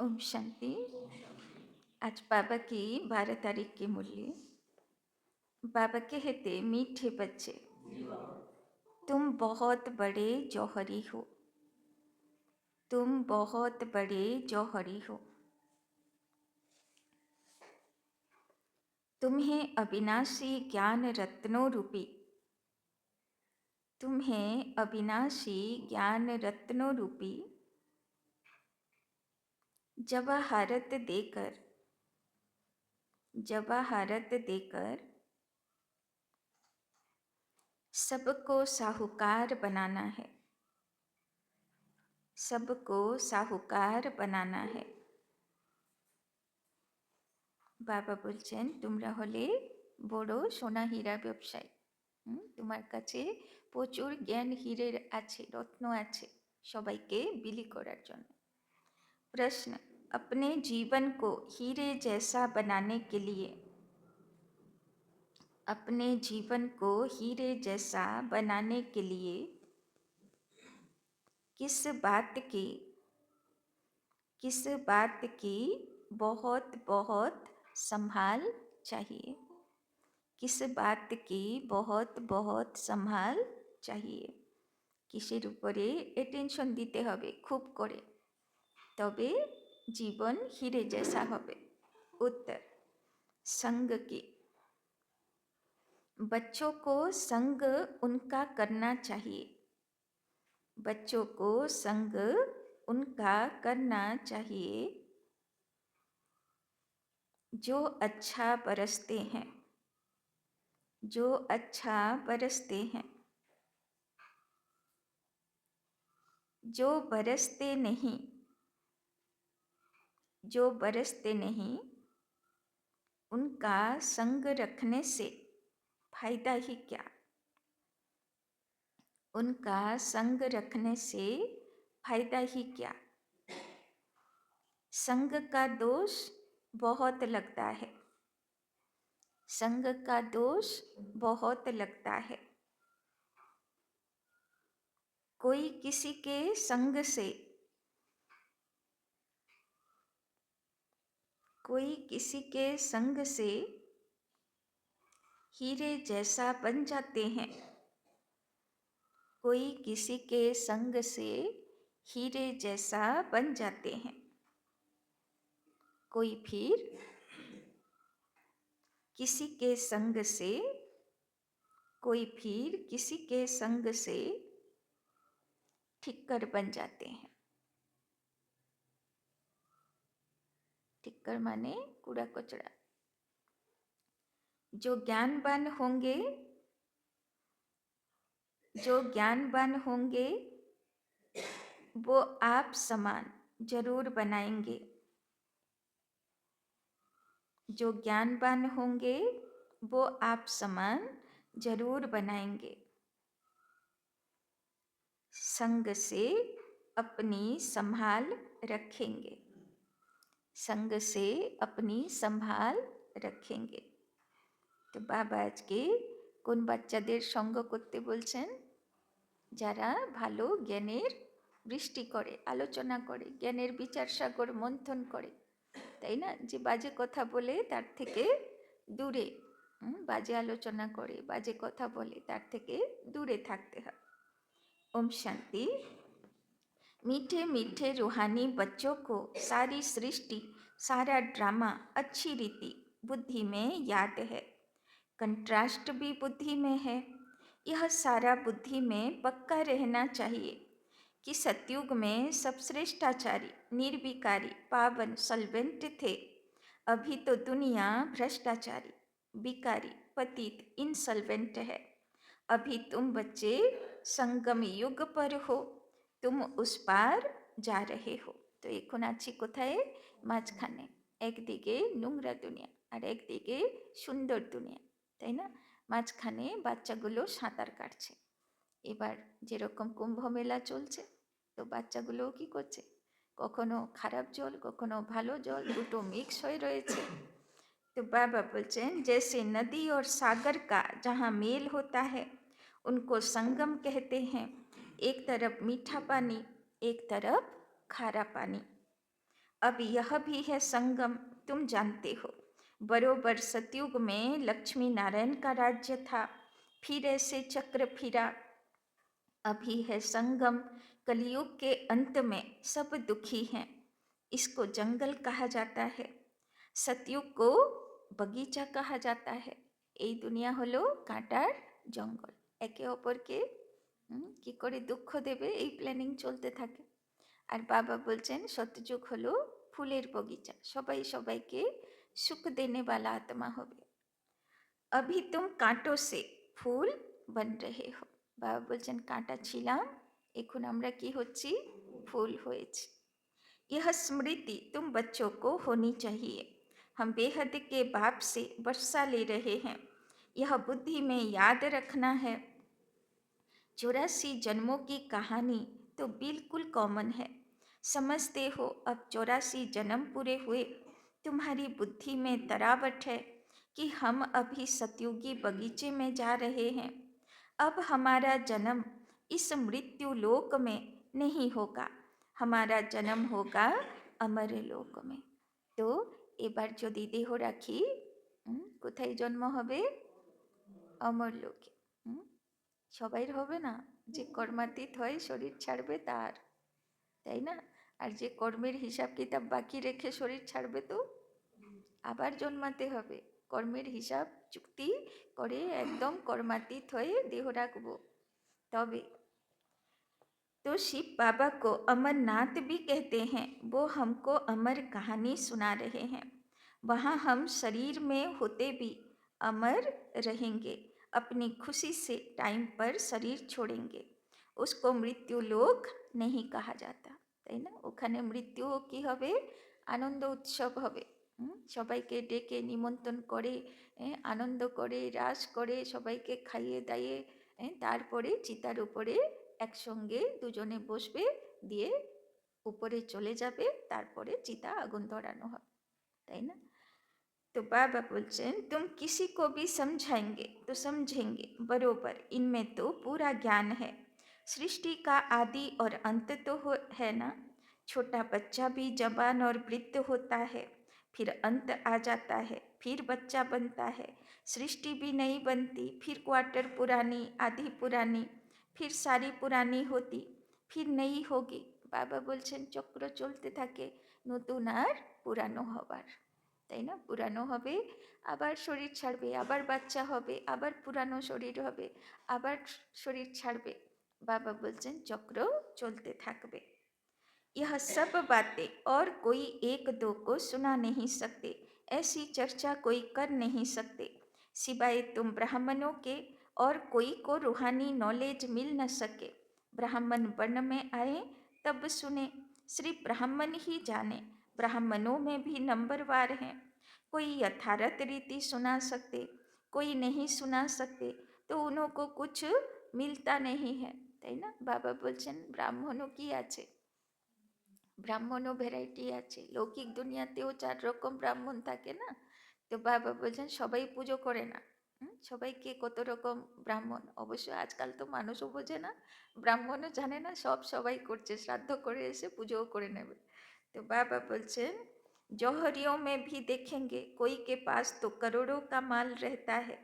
ओम शांति। आज बाबा की 12 तारीख की मुरली। बाबा कहते, मीठे बच्चे, तुम बहुत बड़े जौहरी हो। तुम बहुत बड़े जौहरी हो। तुम्हें अविनाशी ज्ञान रत्नों रूपी, तुम्हें अविनाशी ज्ञान रत्नों रूपी जवाहरत देकर, जवाहरत देकर सबको साहूकार बनाना है। सबको साहूकार बनाना है। বাবা বলছেন, তোমরা হলে বড় সোনা হীরা ব্যবসায়ী। তোমার কাছে প্রচুর জ্ঞান হীরের আছে, রত্ন আছে, সবাইকে বিলি করার জন্য। प्रश्न, अपने जीवन को हीरे जैसा बनाने के लिए, अपने जीवन को हीरे जैसा बनाने के लिए किस बात की, किस बात की बहुत बहुत संभाल चाहिए? किस बात की बहुत बहुत संभाल चाहिए? किसेर उपरे अटेंशन दीते हबे खूब करे, तबे जीवन हीरे जैसा हबे। उत्तर, संग की। बच्चों को संग उनका करना चाहिए। बच्चों को संग उनका करना चाहिए जो अच्छा बरसते हैं, जो अच्छा बरसते हैं। जो बरसते नहीं, जो बरसते नहीं, उनका संग रखने से फायदा ही क्या? उनका संग रखने से फायदा ही क्या? संग का दोष बहुत लगता है। संग का दोष बहुत लगता है। कोई किसी के संग से, कोई किसी के संग से हीरे जैसा बन जाते हैं। कोई किसी के संग से हीरे जैसा बन जाते हैं। कोई फिर किसी के संग से, कोई फिर किसी के संग से ठिक्कर बन जाते हैं। ठिक्कर माने कूड़ा कचरा। जो ज्ञानवान होंगे, जो ज्ञानवान होंगे वो आप समान जरूर बनाएंगे। जो ज्ञानवान होंगे वो आप समान जरूर बनाएंगे। संग से अपनी संभाल रखेंगे। संग से अपनी संभाल रखेंगे। तो बाबा आज के কোন বাচ্চাদের সঙ্গ করতে বলছেন? যারা ভালো জ্ঞানের বৃষ্টি করে, আলোচনা করে, জ্ঞানের বিচার সাগর মন্থন করে, তাই না? যে বাজে কথা বলে তার থেকে দূরে, বাজে আলোচনা করে, বাজে কথা বলে, তার থেকে দূরে থাকতে হয়। ओम शांति। मीठे मीठे रूहानी बच्चों को सारी सृष्टि, सारा ड्रामा अच्छी रीति बुद्धि में याद है। कंट्रास्ट भी बुद्धि में है। यह सारा बुद्धि में पक्का रहना चाहिए कि सतयुग में सब श्रेष्ठाचारी, निर्विकारी, पावन, सल्वेंट थे। अभी तो दुनिया भ्रष्टाचारी, विकारी, पतित, इनसल्वेंट है। अभी तुम बच्चे संगम युग पर हो, तुम उस पार जा रहे हो। तो এখন আছি কোথায়? মাঝখানে। একদিকে নোংরা দুনিয়া আর একদিকে সুন্দর দুনিয়া, তাই না? মাঝখানে বাচ্চাগুলো সাঁতার কাটছে। এবার যেরকম কুম্ভ মেলা চলছে, তো বাচ্চাগুলোও কি করছে? কখনো খারাপ জল, কখনো ভালো জল, দুটো মিক্স হয়ে রয়েছে। तो बाबा बोलছেন, जैसे नदी और सागर का जहाँ मेल होता है उनको संगम कहते हैं। एक तरफ मीठा पानी, एक तरफ खारा पानी। अब यह भी है संगम, तुम जानते हो। बरोबर सतयुग में लक्ष्मी नारायण का राज्य था, फिर ऐसे चक्र फिरा। अभी है संगम, कलयुग के अंत में सब दुखी हैं। इसको जंगल कहा जाता है, सतयुग को बगीचा कहा जाता है। এই দুনিয়া হলো কাঁটার জঙ্গল, একে অপরকে কি করে দুঃখ দেবে এই প্ল্যানিং চলতে থাকে। আর বাবা বলছেন সত্যযুগ হলো ফুলের বগিচা, সবাই সবাইকে সুখ দেনে वाला आत्मा হবে। अभी तुम कांटों से फूल बन रहे हो। बाबा बोलছেন कांटा ছিলাম, এখন আমরা কি হচ্ছি, फूल হয়েছি। यह स्मृति तुम बच्चों को होनी चाहिए। हम बेहद के बाप से वर्षा ले रहे हैं, यह बुद्धि में याद रखना है। 84 जन्मों की कहानी तो बिल्कुल कॉमन है। समझते हो अब 84 जन्म पूरे हुए, तुम्हारी बुद्धि में तरावट है कि हम अभी सतयुगी बगीचे में जा रहे हैं। अब हमारा जन्म इस मृत्यु लोक में नहीं होगा, हमारा जन्म होगा अमर लोक में। तो এবার যদি দেহ রাখি কোথায় জন্ম হবে, অমর লোকে। সবাই হবে না, যে কর্মাতীত হয় শরীর ছাড়বে তার, তাই না? আর যে কর্মের হিসাব কিতাব বাকি রেখে শরীর ছাড়বে তো আবার জন্মাতে হবে। কর্মের হিসাব চুক্তি করে একদম কর্মাতীত হয়ে দেহ রাখবো তবে। तो शिव बाबा को अमरनाथ भी कहते हैं, वो हमको अमर कहानी सुना रहे हैं। वहाँ हम शरीर में होते भी अमर रहेंगे, अपनी खुशी से टाइम पर शरीर छोड़ेंगे। उसको मृत्यु लोक नहीं कहा जाता, তাই না? ওখানে মৃত্যু কি হবে, আনন্দ উৎসব হবে। সবাইকে ডেকে নিমন্ত্রণ করে, আনন্দ করে, রাস করে, সবাইকে খাইয়ে দাইয়ে তারপরে চিতার উপরে একসঙ্গে দুজনে বসবে, দিয়ে উপরে চলে যাবে, তারপরে চিতা আগুন ধরানো হবে, তাই না? तो बाबा बोलचन तुम किसी को भी समझाएंगे तो समझेंगे बरोबर, इनमें तो पूरा ज्ञान है। सृष्टि का आदि और अंत तो है ना। छोटा बच्चा भी जवान और वृद्ध होता है, फिर अंत आ जाता है, फिर बच्चा बनता है। सृष्टि भी नहीं बनती, फिर क्वार्टर पुरानी, आधी पुरानी, फिर सारी पुरानी होती, फिर नई होगी। बाबा बोलছেন চক্র চলতে থাকে, নতুন আর পুরানো হবার, তাই না? পুরানো হবে, আবার শরীর ছাড়বে, আবার বাচ্চা হবে, আবার পুরানো শরীর হবে, আবার শরীর ছাড়বে। বাবা বলছেন চক্র চলতে থাকবে। यह सब बातें और कोई एक दो को सुना नहीं सकते, ऐसी चर्चा कोई कर नहीं सकते, सिवाय तुम ब्राह्मणों के और कोई को रूहानी नॉलेज मिल न सके। ब्राह्मण वर्ण में आए तब सुने, सिर्फ ब्राह्मण ही जाने। ब्राह्मणों में भी नंबरवार हैं, कोई यथारथ रीति सुना सकते, कोई नहीं सुना सकते, तो उन्हों को कुछ मिलता नहीं है, তাই না? বাবা বলছেন ব্রাহ্মণও কি আছে, ব্রাহ্মণও ভ্যারাইটি আছে। লৌকিক দুনিয়াতেও 4 রকম ব্রাহ্মণ থাকে না। তো বাবা বলছেন সবাই পুজো করে না, সবাইকে কত রকম ব্রাহ্মণ। অবশ্য আজকাল তো মানুষও বোঝে না, ব্রাহ্মণও জানে না, সব সবাই করছে, শ্রাদ্ধ করে এসে পুজোও করে নেবে। तो बाबा बोलছেন जौहरियों में भी देखेंगे, कोई के पास तो करोड़ों का माल रहता है,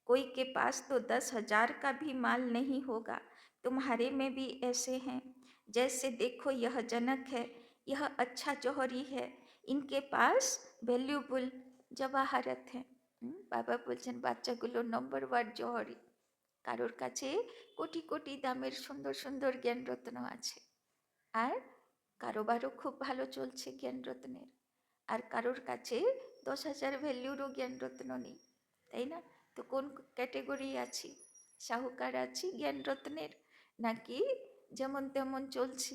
कोई के पास तो 10,000 का भी माल नहीं होगा। तुम्हारे में भी ऐसे हैं। जैसे देखो यह जनक है, यह अच्छा जौहरी है, इनके पास वैल्यूबल जवाहरत है। বাবা বলছেন বাচ্চাগুলো নম্বর ওয়ান জহরি, কারোর কাছে কোটি কোটি দামের সুন্দর সুন্দর জ্ঞানরত্ন আছে, আর কারোবারও খুব ভালো চলছে জ্ঞানরত্নের, আর কারোর কাছে 10,000 ভ্যালুরও জ্ঞানরত্ন নেই, তাই না? তো কোন ক্যাটেগরি আছি, সাহুকার আছি জ্ঞানরত্নের, নাকি যেমন তেমন চলছি?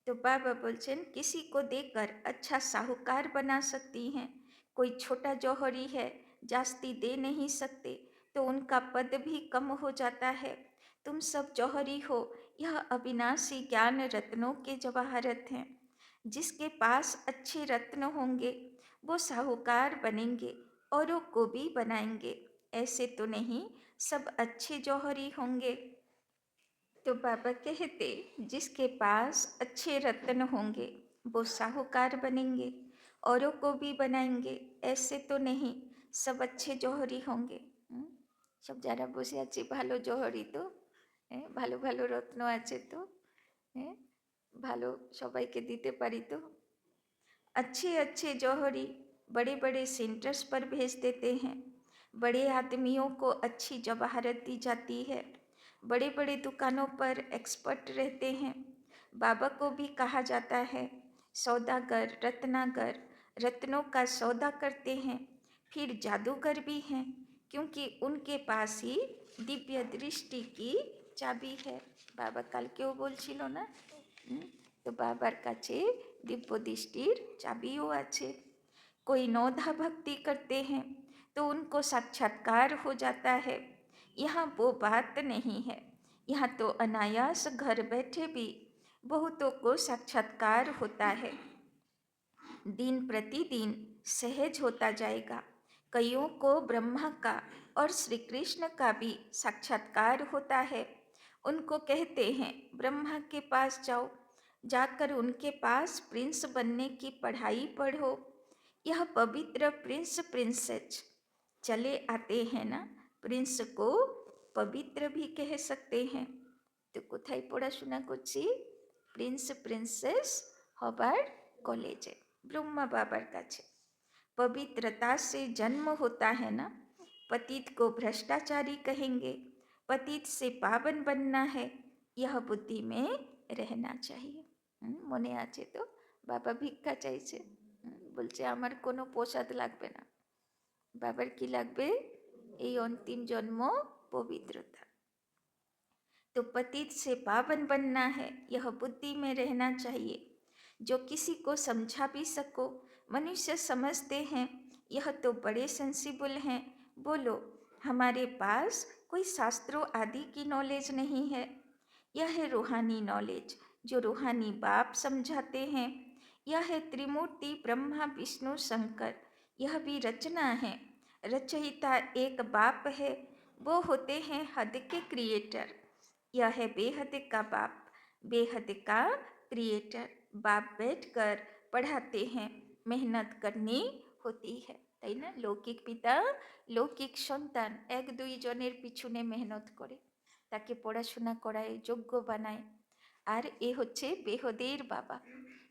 तो बाबा बोलचन किसी को देकर अच्छा साहूकार बना सकती हैं, कोई छोटा जौहरी है, जास्ती दे नहीं सकते, तो उनका पद भी कम हो जाता है। तुम सब जौहरी हो, यह अविनाशी ज्ञान रत्नों के जवाहरत हैं। जिसके पास अच्छे रत्न होंगे वो साहूकार बनेंगे, औरों को भी बनाएंगे। ऐसे तो नहीं सब अच्छे जौहरी होंगे। तो बाबा कहते जिसके पास अच्छे रत्न होंगे, वो साहूकार बनेंगे, औरों को भी बनाएंगे, ऐसे तो नहीं सब अच्छे जौहरी होंगे। सब যারা বসে আছে ভালো জহরি তো, ভালো ভালো রত্ন আছে তো, ভালো সবাইকে দিতে পারি তো। अच्छे अच्छे जौहरी बड़े बड़े सेंटर्स पर भेज देते हैं, बड़े आदमियों को अच्छी जवाहरत दी जाती है, बड़े बड़े दुकानों पर एक्सपर्ट रहते हैं। बाबा को भी कहा जाता है सौदागर, रत्नागर, रत्नों का सौदा करते हैं। फिर जादूगर भी हैं, क्योंकि उनके पास ही दिव्य दृष्टि की चाबी है। बाबा कल क्यों बोलছিল না, तो बाबार काछे दिव्य दृष्टिर चाबियों आछे। कोई नौधा भक्ति करते हैं तो उनको साक्षात्कार हो जाता है। यहाँ वो बात नहीं है, यहाँ तो अनायास घर बैठे भी बहुतों को साक्षात्कार होता है। दिन प्रतिदिन सहज होता जाएगा। कईयों को ब्रह्मा का और श्री कृष्ण का भी साक्षात्कार होता है। उनको कहते हैं ब्रह्मा के पास जाओ, जाकर उनके पास प्रिंस बनने की पढ़ाई पढ़ो। यह पवित्र प्रिंस प्रिंसेस चले आते हैं ना, प्रिंस को पवित्र भी कह सकते हैं। तो কোথায় পড়াশোনা করছি? প্রিন্স প্রিন্সেস হবার কলেজে, ब्रह्मा बाबर काछे। पवित्रता से जन्म होता है ना, पतित को भ्रष्टाचारी कहेंगे, पतित से पावन बनना है, यह बुद्धि में रहना चाहिए। মনে আছে তো বাবা ভিক্ষা চাইছে, বলছে আমার কোনো প্রসাদ লাগবে না, বাবার কি লাগবে? এই অন্তিম জন্ম पवित्रता। तो पतित से पावन बनना है, यह बुद्धि में रहना चाहिए। जो किसी को समझा भी सको। मनुष्य समझते हैं यह तो बड़े सेंसिबल हैं, बोलो हमारे पास कोई शास्त्रों आदि की नॉलेज नहीं है। यह है रूहानी नॉलेज जो रूहानी बाप समझाते हैं। यह है त्रिमूर्ति ब्रह्मा विष्णु शंकर, यह भी रचना है। रचयिता एक बाप है, वो होते हैं हद के क्रिएटर। यह है बेहद का बाप, बेहद का क्रिएटर। बाप बैठकर पढ़ाते हैं, मेहनत करनी होती है, তাই না? লৌকিক পিতা লৌকিক সন্তান এক দুই জনের পিছনে মেহনত করে, তাকে পড়াশোনা করায়, যোগ্য বানায়। আর এ হচ্ছে বেহদের বাবা,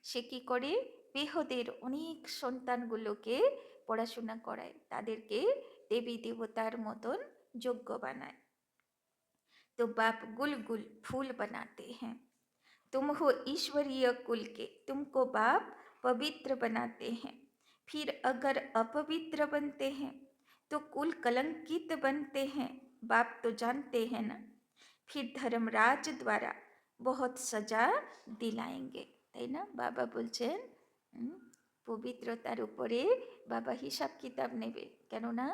সে কি করে? বেহদের অনেক সন্তানগুলোকে পড়াশোনা করায়, তাদেরকে দেবী দেবতার মতন যোগ্য বানায়। तो बाप गुल गुल फूल बनाते हैं। तुम हो ईश्वरीय कुल के, तुमको बाप पवित्र बनाते हैं। फिर अगर अपवित्र बनते हैं तो कुल कलंकित बनते हैं, बाप तो जानते हैं ना। फिर धर्मराज द्वारा बहुत सजा दिलाएंगे, তাই না? বাবা বলছেন পবিত্রতার উপরে বাবা হিসাব কিতাব নেবে, কেননা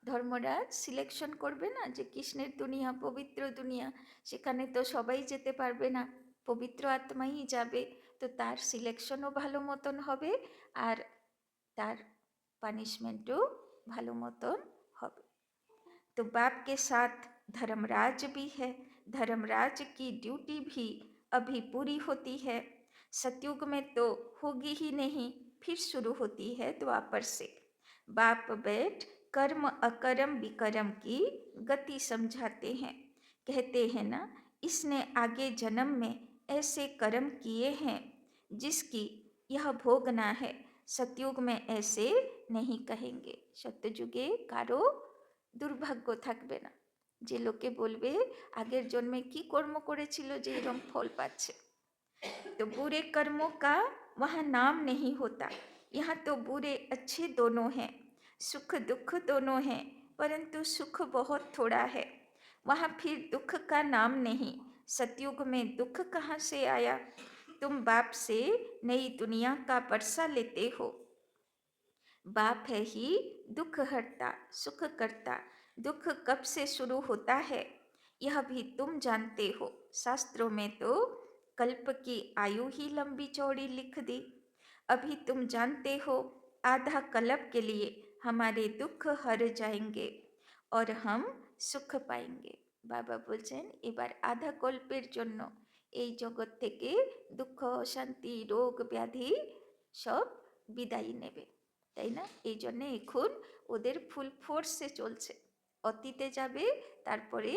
ধর্মরাজ সিলেকশন করবে না যে কৃষ্ণের দুনিয়া পবিত্র দুনিয়া, সেখানে তো সবাই যেতে পারবে না, পবিত্র আত্মাই যাবে। তো তার সিলেকশনও ভালো মতন হবে আর তার পানিশমেন্টও ভালো মতন হবে। तो बाप के साथ धर्मराज भी है, धर्मराज की ड्यूटी भी अभी पूरी होती है। सतयुग में तो होगी ही नहीं, फिर शुरू होती है द्वापर से। बाप बैठ कर्म अकर्म विकर्म की गति समझाते हैं। कहते हैं ना, इसने आगे जन्म में ऐसे कर्म किए हैं जिसकी यह भोगना है। सतयुग में ऐसे नहीं कहेंगे। सत्ययुगे कारो দুর্ভাগ্য থাকবে না, যে লোকে বলবে আগের জন্মে কি কর্ম করেছিল যে এরকম ফল পাচ্ছে। तो बुरे कर्मों का वहाँ नाम नहीं होता, यहाँ तो बुरे अच्छे दोनों हैं, सुख दुख दोनों हैं, परंतु सुख बहुत थोड़ा है। वहाँ फिर दुख का नाम नहीं। सतयुग में दुख कहाँ से आया? तुम बाप से नई दुनिया का वर्षा लेते हो। बाप है ही दुख हरता सुख करता। दुख कब से शुरू होता है यह भी तुम जानते हो। शास्त्रों में तो कल्प की आयु ही लंबी चौड़ी लिख दी। अभी तुम जानते हो आधा कल्प के लिए हमारे दुख हर जाएंगे और हम सुख पाएंगे। बाबा बोलছেন এবার আধা কল্পের জন্য এই জগৎ থেকে দুঃখ অশান্তি রোগ ব্যাধি সব বিদায় নেবে, তাই না? এই জন্যে এখন ওদের ফুল ফোর্সে চলছে। অতীতে যাবে, তারপরে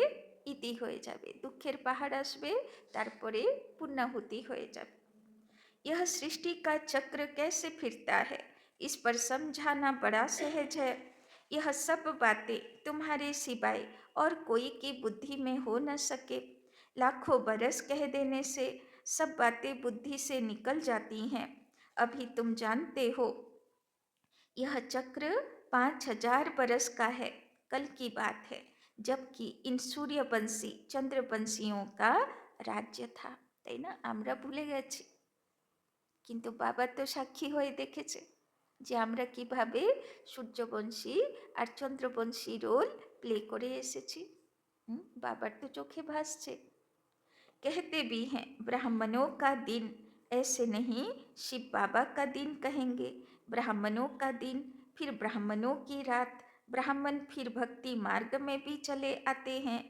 ইতি হয়ে যাবে, দুঃখের পাহাড় আসবে, তারপরে পুণ্যাহুতি হয়ে যাবে। यह सृष्टि का चक्र कैसे फिरता है, इस पर समझाना बड़ा सहज है। यह सब बातें तुम्हारे सिवाय और कोई की बुद्धि में हो न सके। लाखों बरस कह देने से सब बातें बुद्धि से निकल जाती हैं। अभी तुम जानते हो यह चक्र 5000 बरस का है। कल की बात है, जबकि इन सूर्यवंशी चंद्रवंशियों का राज्य था, তাই না? আমরা ভুলে গেছি, কিন্তু বাবা তো সাক্ষী হয়ে দেখেছে যে আমরা কিভাবে সূর্যবংশী আর চন্দ্রবংশী রোল প্লে করে এসেছি। বাবার তো চোখে ভাসছে। कहते भी हैं ब्राह्मणों का दिन, ऐसे नहीं शिव बाबा का दिन कहेंगे। ब्राह्मणों का दिन, फिर ब्राह्मणों की रात। ब्राह्मण फिर भक्ति मार्ग में भी चले आते हैं।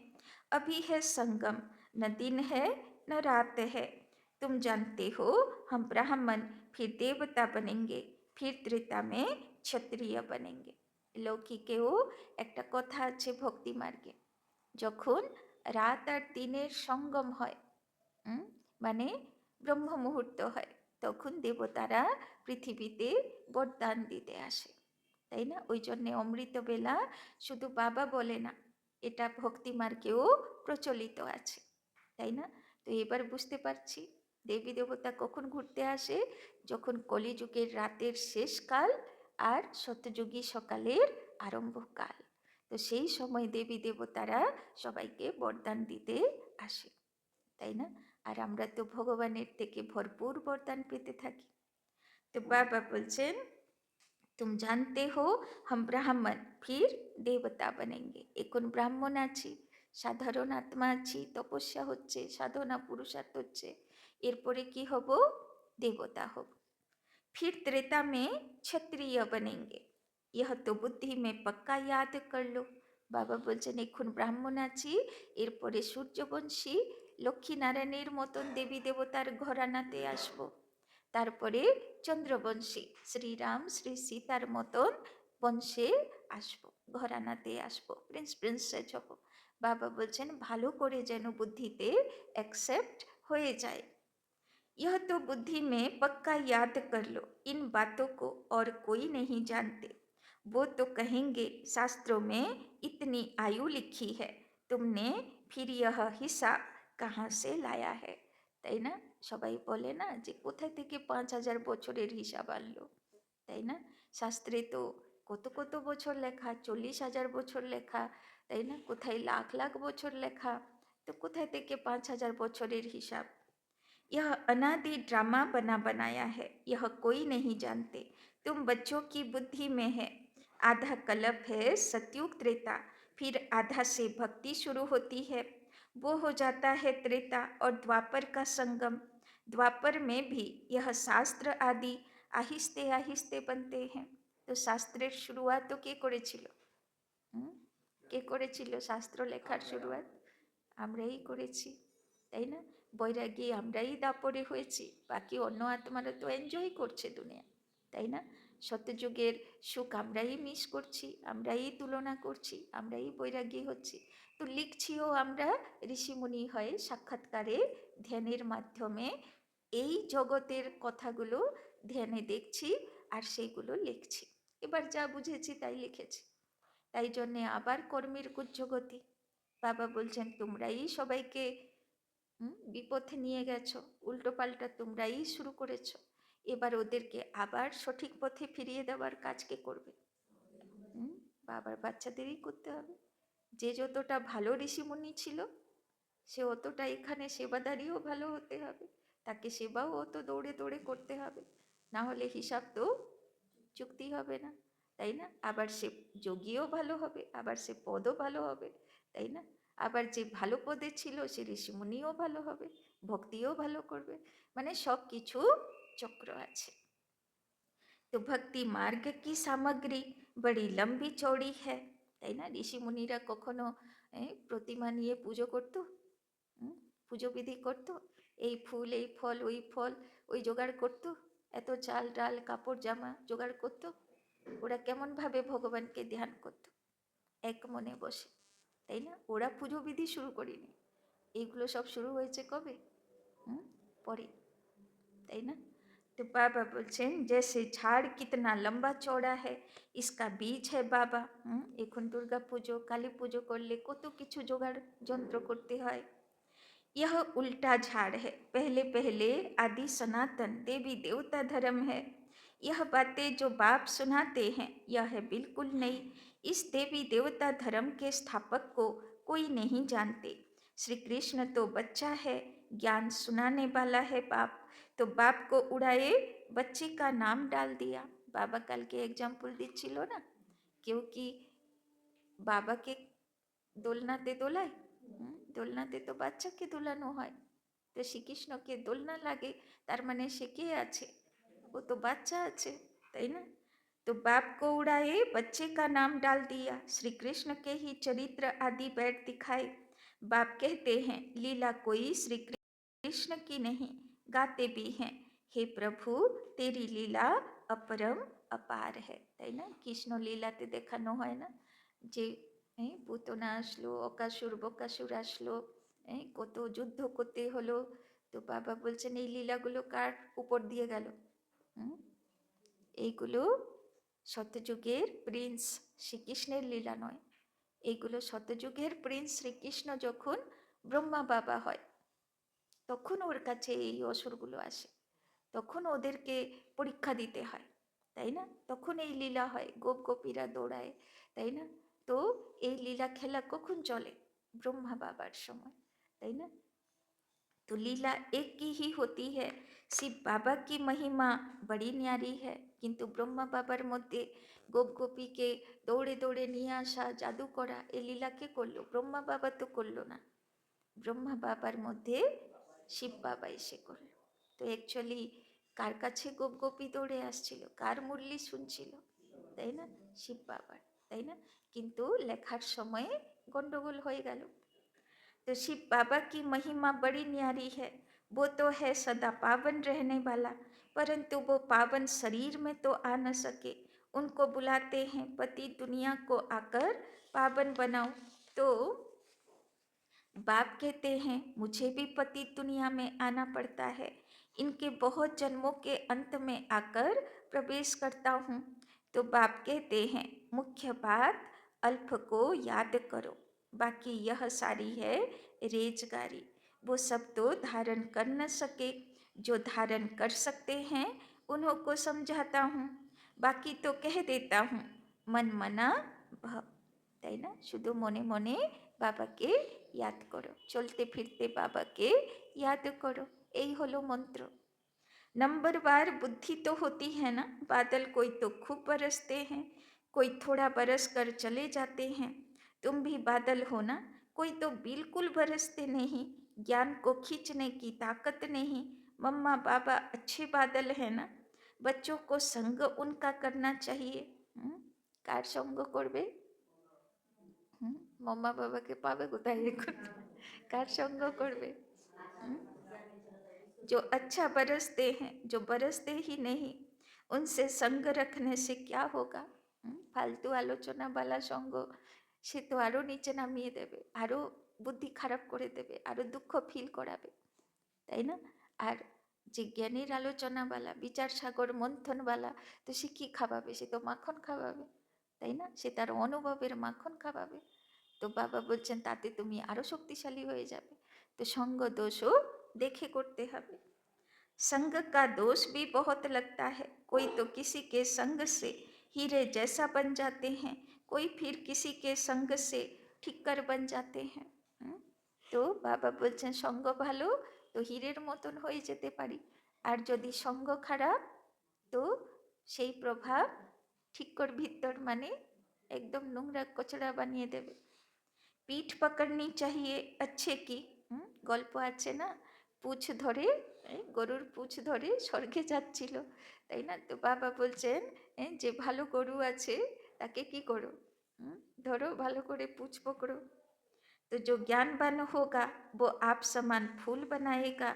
अभी है संगम, न दिन है न रात है। तुम जानते हो हम ब्राह्मण फिर देवता बनेंगे, फिर त्रेता में क्षत्रिय बनेंगे। লৌকিকেও একটা কথা আছে ভক্তি মার্গে, যখন রাত আর দিনের সঙ্গম হয়, মানে ব্রহ্ম মুহূর্ত হয়, তখন দেবতারা পৃথিবীতে বরদান দিতে আসে, তাই না? ওই জন্যে অমৃতবেলা শুধু বাবা বলে না, এটা ভক্তি মার্গেও প্রচলিত আছে, তাই না? তো এবার বুঝতে পারছি দেবী দেবতা কখন ঘুরতে আসে, যখন কলিযুগের রাতের শেষকাল আর সত্যযুগী সকালের আরম্ভকাল। তো সেই সময় দেবী দেবতারা সবাইকে বরদান দিতে আসে, তাই না? আর আমরা তো ভগবানের থেকে ভরপুর বরদান পেতে থাকি। তো বাবা বলছেন तुम जानते हो हम ब्राह्मण फिर देवता बनेंगे। এখন ব্রাহ্মণ আছি, সাধারণ আত্মা আছি, তপস্যা হচ্ছে, সাধনা পুরুষার্থ হচ্ছে, এরপরে কি হব? দেবতা হব। फिर त्रेता में क्षत्रिय बनेंगे। यह तो बुद्धि में पक्का याद कर लो। বাবা বলছেন এখন ব্রাহ্মণ আছি, এরপরে সূর্যবংশী লক্ষ্মীনারায়ণের মতন দেবী দেবতার ঘরানাতে আসবো, তারপরে চন্দ্রবংশী শ্রীরাম শ্রী সীতার মতন বংশে আসবো, ঘরানাতে আসবো, প্রিন্স প্রিন্সেস হব। বাবা বলছেন ভালো করে যেন বুদ্ধিতে অ্যাকসেপ্ট হয়ে যায়। यह तो बुद्धि में पक्का याद कर लो, इन बातों को और कोई नहीं जानते। वो तो कहेंगे शास्त्रों में इतनी आयु लिखी है, तुमने फिर यह हिसाब कहाँ से लाया है, তাই না? সবাই বলে না যে কোথা থেকে 5000 বছরের হিসাব আনলো, তাই না? শাস্ত্রে তো কত কত বছর লেখা, 40,000 বছর লেখা, তাই না? কোথায় লাখ লাখ বছর লেখা, তো কোথায় থেকে 5000 বছরের হিসাব? यह अनादि ड्रामा बना बनाया है, यह कोई नहीं जानते। तुम बच्चों की बुद्धि में है। आधा कल्प है सतयुग त्रेता, फिर आधा से भक्ति शुरू होती है, वो हो जाता है त्रेता और द्वापर का संगम। द्वापर में भी यह शास्त्र आदि आहिस्ते आहिस्ते बनते हैं। तो শাস্ত্রের শুরুয়াতও কে করেছিল? কে করেছিল শাস্ত্র লেখার শুরুয়াত? আমরাই করেছি, তাই না? বৈরাগী আমরাই দাপরে হয়েছি, বাকি অন্য আত্মারা তো এনজয় করছে দুনিয়া, তাই না? সত্যযুগের সুখ আমরাই মিস করছি, আমরাই তুলনা করছি, আমরাই বৈরাগী হচ্ছি। তো লিখছিও আমরা ঋষিমুনি হয়ে সাক্ষাৎকারে ধ্যানের মাধ্যমে এই জগতের কথাগুলো ধ্যানে দেখছি আর সেইগুলো লিখছি। এবার যা বুঝেছি তাই লিখেছি, তাই জন্যে আবার কর্মের গুজ্জগতি। বাবা বলছেন তোমরাই সবাইকে বিপথে নিয়ে গেছো, উল্টো পাল্টা তোমরাই শুরু করেছো, এবার ওদেরকে আবার সঠিক পথে ফিরিয়ে দেওয়ার কাজ কে করবে? বাবার বাচ্চাদেরই করতে হবে। যে যতটা ভালো ঋষিমুনি ছিল, সে অতটা এখানে সেবাদারিও ভালো হতে হবে, তাকে সেবাও অত দৌড়ে দৌড়ে করতে হবে, না হলে হিসাব তো চুক্তি হবে না, তাই না? আবার সে যোগীও ভালো হবে, আবার সে পদও ভালো হবে, তাই না? আবার যে ভালো পদে ছিল সে ঋষিমুনিও ভালো হবে, ভক্তিও ভালো করবে, মানে সব কিছু চক্র আছে। তো ভক্তি মার্গ কি সামগ্রী বড়ি লম্বি চৌড়ি হ্যাঁ, তাই না? ঋষিমুনিরা কখনো প্রতিমা নিয়ে পুজো করতো, পুজো বিধি করতো? এই ফুল, এই ফল, ওই ফল, ওই জোগাড় করতো, এত চাল ডাল কাপড় জামা জোগাড় করতো। ওরা কেমনভাবে ভগবানকে ধ্যান করতো এক মনে বসে, তাই না? ওরা পুজো বিধি শুরু করেনি, এইগুলো সব শুরু হয়েছে কবে? পরে, তাই না? तो बाबा बोलছেন जैसे झाड़ कितना लंबा चौड़ा है इसका बीज है बाबा। এখন দুর্গা পুজো কালী পুজো করলে কত কিছু জোগাড় যন্ত্র করতে হয়। यह उल्टा झाड़ है, पहले पहले आदि सनातन देवी देवता धर्म है। यह बातें जो बाप सुनाते हैं यह है बिल्कुल नई। इस देवी देवता धर्म के स्थापक को कोई नहीं जानते। श्री कृष्ण तो बच्चा है, ज्ञान सुनाने वाला है बाप। तो बाप को उड़ाए बच्चे का नाम डाल दिया। बाबा कल के एग्जाम्पल दिच्छिलो ना, क्योंकि বাবাকে দোলনাতে দোলায়, দোলনাতে তো বাচ্চাকে দোলানো হয়, তো শ্রীকৃষ্ণকে দোলনা লাগে, তার মানে সে কে আছে? ও তো বাচ্চা আছে, তাই না? तो बाप को उड़ाए बच्चे का नाम डाल दिया, श्री कृष्ण के ही चरित्र आदि बैठ दिखाए। बाप कहते हैं लीला कोई श्री कृष्ण की नहीं, गाते भी हैं हे प्रभु तेरी लीला अपरम अपार है, তাই না? কৃষ্ণ লীলাতে দেখানো হয় না যে পুতনা আসলো, অকাসুর বকাসুর আসলো, কত যুদ্ধ করতে হলো। তো বাবা বলছেন এই লীলাগুলো কার উপর দিয়ে গেল? এইগুলো সত্যযুগের প্রিন্স শ্রীকৃষ্ণের লীলা নয়, এইগুলো সত্যযুগের প্রিন্স শ্রীকৃষ্ণ যখন ব্রহ্মা বাবা হয় তখন ওর কাছে এই অসুরগুলো আসে, তখন ওদেরকে পরীক্ষা দিতে হয়, তাই না? তখন এই লীলা হয়, গোপ গোপীরা দৌড়ায়, তাই না? তো এই লীলা খেলা কখন চলে? ব্রহ্মা বাবার সময়, তাই না? तो लीला एक की ही होती है, शिव बाबा की महिमा बड़ी न्यारी है। কিন্তু ব্রহ্মা বাবার মধ্যে গোপ গোপীকে দৌড়ে দৌড়ে নিয়ে আসা, জাদু করা, এই লীলা কে করলো? ব্রহ্মা বাবা তো করলো না, ব্রহ্মা বাবার মধ্যে শিব বাবা এসে করলো। তো অ্যাকচুয়ালি কার কাছে গোপ গোপী দৌড়ে আসছিল, কার মুরলি শুনছিল, তাই না? শিব বাবার, তাই না? কিন্তু লেখার সময়ে গন্ডগোল হয়ে গেল। तो शिव बाबा की महिमा बड़ी न्यारी है, वो तो है सदा पावन रहने वाला, परंतु वो पावन शरीर में तो आ न सके। उनको बुलाते हैं पति दुनिया को आकर पावन बनाओ। तो बाप कहते हैं मुझे भी पति दुनिया में आना पड़ता है, इनके बहुत जन्मों के अंत में आकर प्रवेश करता हूँ। तो बाप कहते हैं मुख्य बात अल्प को याद करो, बाकी यह सारी है रेजगारी। वो सब तो धारण कर न सके, जो धारण कर सकते हैं उन्हों को समझाता हूँ, बाकी तो कह देता हूँ मन मना भव, তাই না? শুধু মনে মনে বাবাকে याद करो, चलते फिरते बाबाके याद करो, यही हलो मंत्र। नंबरवार बुद्धि तो होती है ना, बादल कोई तो खूब बरसते हैं, कोई थोड़ा बरस कर चले जाते हैं। तुम भी बादल हो ना, कोई तो बिल्कुल बरसते नहीं, ज्ञान को खींचने की ताकत नहीं। मम्मा बाबा अच्छे बादल है ना, बच्चों को संग उनका करना चाहिए। कार संग करबे? मम्मा बाबा के पावे कोথায় এখন? कार संग करबे? जो अच्छा बरसते हैं, जो बरसते ही नहीं, उनसे संग रखने से क्या होगा? फालतू आलोचना वाला संग সে তো আরো নিচে নামিয়ে দেবে, আরো বুদ্ধি খারাপ করে দেবে, আরো দুঃখ ফিল করাবে, তাই না? আর যে জ্ঞানের আলোচনাওয়ালা, বিচার সাগর মন্থনওয়ালা, তো সে কি খাওয়াবে? সে তো মাখন খাওয়াবে, তাই না? সে তার অনুভবের মাখন খাওয়াবে। তো বাবা বলছেন তাতে তুমি আরো শক্তিশালী হয়ে যাবে। তো সঙ্গ দোষও দেখে করতে হবে। संग का दोष भी बहुत लगता है, कोई तो किसी के संग से हीरे जैसा बन जाते हैं, कोई फिर किसी के संग से ठिक्कर बन जाते हैं। तो बाबा बोलছেন সঙ্গ ভালো তো হীরের মতন হয়ে যেতে পারি, আর যদি সঙ্গ খারাপ তো সেই প্রভাব ঠিক্কর ভিত্তর মানে একদম নোংরা কচড়া বানিয়ে দেবে। পিঠ पकड़नी चाहिए अच्छे की, গল্প আছে না, পুছ ধরে, গরুর পুছ ধরে স্বর্গে যাচ্ছিল, তাই না? তো বাবা বলছেন যে ভালো গরু আছে তাকে কি করো, ধরো ভালো করে পুছ পকড়ো। तो जो ज्ञानवान होगा वो आप समान फूल बनाएगा,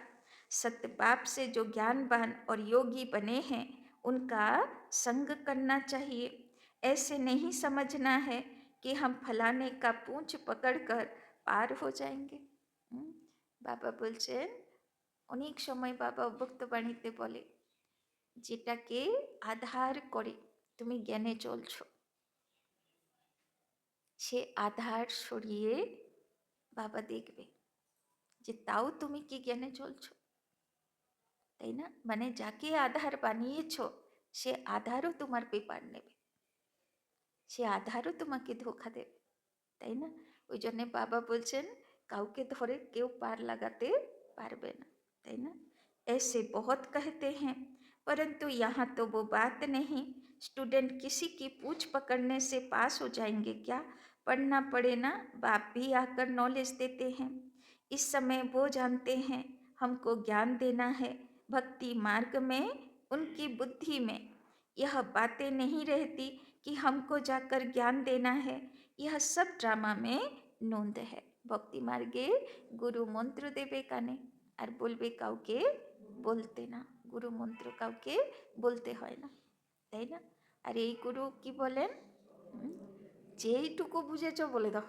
सत बाप से जो ज्ञानवान और योगी बने हैं उनका संग करना चाहिए। ऐसे नहीं समझना है कि हम फलाने का पूंछ पकड़कर पार हो जाएंगे। बाबा बोलছেন অনেক সময় বাবা অব্যক্তবাণীতে বলে যেটাকে আধার করে তুমি জ্ঞানে চলছো, সে আধার সরিয়ে বাবা দেখবে যে তাও তুমি কি জ্ঞানে চলছো, তাই না? মানে যাকে আধার বানিয়েছো সে আধারও তোমার পেপার নেবে, সে আধারও তোমাকে ধোকা দেবে, তাই না? ওই জন্যে বাবা বলছেন কাউকে ধরে কেউ পার লাগাতে পারবে না, তাই না? ऐसे बहुत कहते हैं परंतु यहाँ तो वो बात नहीं। स्टूडेंट किसी की पूछ पकड़ने से पास हो जाएंगे क्या? पढ़ना पड़े ना, बाप भी आकर नॉलेज देते हैं। इस समय वो जानते हैं हमको ज्ञान देना है। भक्ति मार्ग में उनकी बुद्धि में यह बातें नहीं रहती कि हमको जाकर ज्ञान देना है। यह सब ड्रामा में नोंद है। भक्ति मार्गे गुरु मंत्र देवे काने আর বলবে কাউকে বলতে না, গুরু মন্ত্র কাউকে বলতে হয় না, তাই না? আর এই গুরু কি বলেন, যেইটুকু বুঝেছো বলে দাও,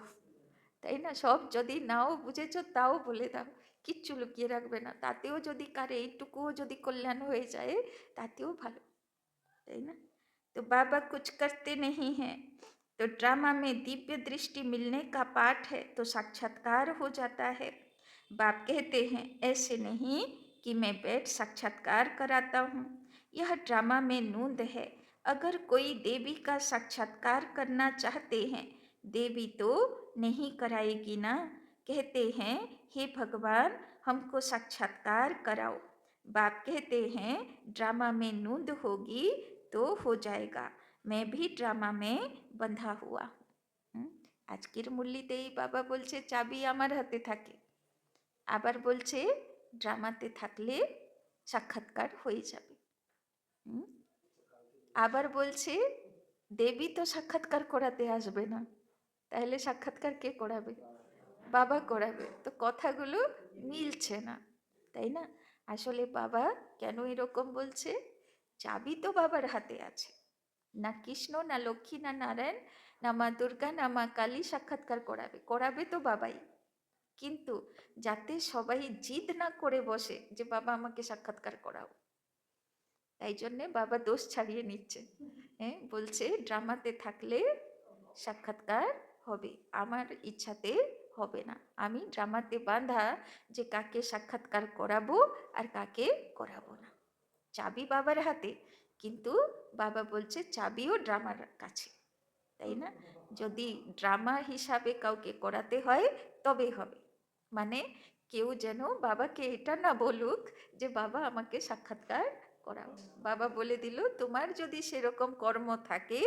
তাই না? সব যদি নাও বুঝেছো তাও বলে দাও, কিচ্ছু লুকিয়ে রাখবে না। তাতেও যদি কার এইটুকুও যদি কল্যাণ হয়ে যায় তাতেও ভালো, তাই না? तो बाबा कुछ करते नहीं हैं, तो ड्रामा में दिव्य दृष्टि मिलने का पाठ है तो साक्षात्कार हो जाता है। बाप कहते हैं ऐसे नहीं कि मैं बैठ साक्षात्कार कराता हूँ, यह ड्रामा में नूंद है। अगर कोई देवी का साक्षात्कार करना चाहते हैं, देवी तो नहीं कराएगी ना। कहते हैं हे भगवान हमको साक्षात्कार कराओ। बाप कहते हैं ड्रामा में नूंद होगी तो हो जाएगा, मैं भी ड्रामा में बंधा हुआ हूँ। আজকের মুরলিতেই বাবা বলছে চাবি আমার হাতে থাকে, আবার বলছে ড্রামাতে থাকলে সাক্ষাৎকার হয়ে যাবে। আবার বলছে দেবী তো সাক্ষাৎকার করাতে আসবে না, তাহলে সাক্ষাৎকার কে করাবে? বাবা করাবে। তো কথাগুলো মিলছে না, তাই না? আসলে বাবা কেন এরকম বলছে? চাবি তো বাবার হাতে আছে, না কৃষ্ণ না লক্ষ্মী না নারায়ণ না মা দুর্গা না মা কালী সাক্ষাৎকার করাবে, করাবে তো বাবাই। কিন্তু যাতে সবাই জিদ না করে বসে যে বাবা আমাকে সাক্ষাৎকার করাও, তাই জন্যে বাবা দোষ ছাড়িয়ে নিচ্ছে। হ্যাঁ, বলছে ড্রামাতে থাকলে সাক্ষাৎকার হবে, আমার ইচ্ছাতে হবে না। আমি ড্রামাতে বাঁধা যে কাকে সাক্ষাৎকার করাবো আর কাকে করাবো না। চাবি বাবার হাতে, কিন্তু বাবা বলছে চাবিও ড্রামার কাছে, তাই না? যদি ড্রামা হিসাবে কাউকে করাতে হয় তবে হবে, মানে কেউ যেন বাবাকে এটা না বলুক যে বাবা আমাকে সাক্ষাৎকার করাও। বাবা বলে দিল তোমার যদি সেরকম কর্ম থাকে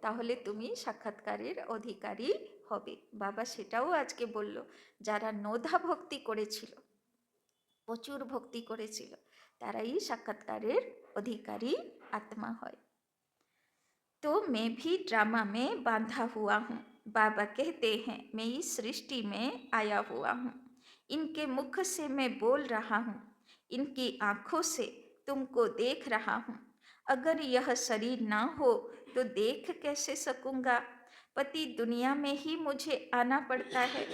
তাহলে তুমি সাক্ষাৎকারের অধিকারী হবে। বাবা সেটাও আজকে বলল, যারা নোধা ভক্তি করেছিল, প্রচুর ভক্তি করেছিল, তারাই সাক্ষাৎকারের অধিকারী আত্মা হয়। तो मैं भी ड्रामा में बांधा हुआ हूँ। बाबा कहते हैं मैं इस सृष्टि में आया हुआ हूँ, इनके मुख से मैं बोल रहा हूँ, इनकी आँखों से तुमको देख रहा हूँ। अगर यह शरीर ना हो तो देख कैसे सकूँगा? पति दुनिया में ही मुझे आना पड़ता है,